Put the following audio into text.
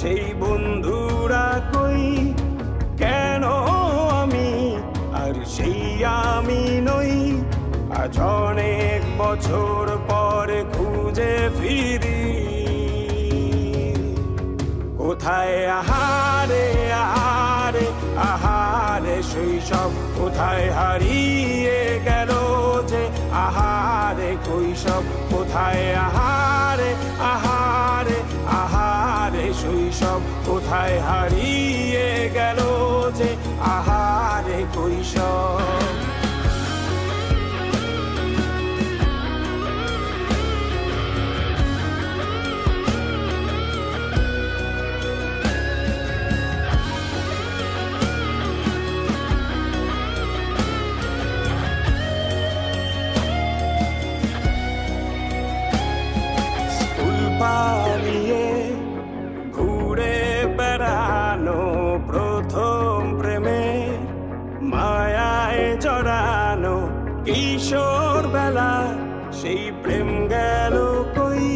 সেই বন্ধুরা কই, কেন আমি আর সেই আমি নই। আজ অনেক বছর পরে খুঁজে ফিরি, কোথায় আহারে আহারে আহারে শৈশব, কোথায় হারিয়ে গেল যে আহারে কৈশব। কোথায় আহারে আহারে আহারে শৈশব, কোথায় হারিয়ে গেল যে আহারে কৈশব। পালিয়ে ঘুরে বেড়ানো, প্রথম প্রেমে মায়ায় জড়ানো, কিশোর বেলা সেই প্রেম গেল কই।